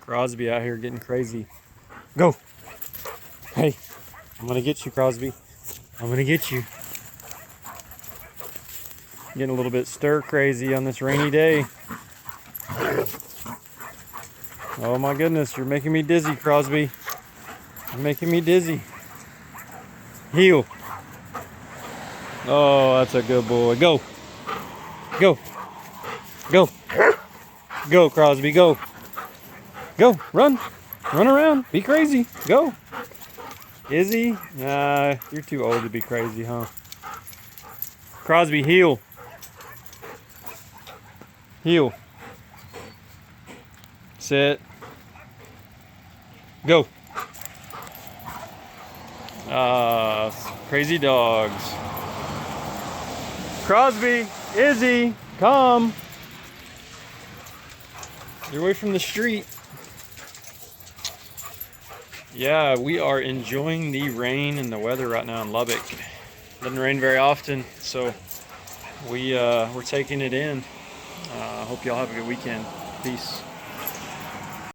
Crosby out here getting crazy. Go. Hey, I'm gonna get you, Crosby. I'm gonna get you. Getting a little bit stir crazy on this rainy day. Oh my goodness, you're making me dizzy, Crosby. You're making me dizzy. Heel. Oh, that's a good boy. Go. Go. Go. Go, Crosby, go. Go, run. Run around. Be crazy. Go. Is he? Nah, you're too old to be crazy, huh? Crosby, heel. Heel. Sit. Go. Crazy dogs. Crosby, Izzy, come. You're away from the street. Yeah, we are enjoying the rain and the weather right now in Lubbock. Doesn't rain very often, so we're taking it in. Hope y'all have a good weekend. Peace.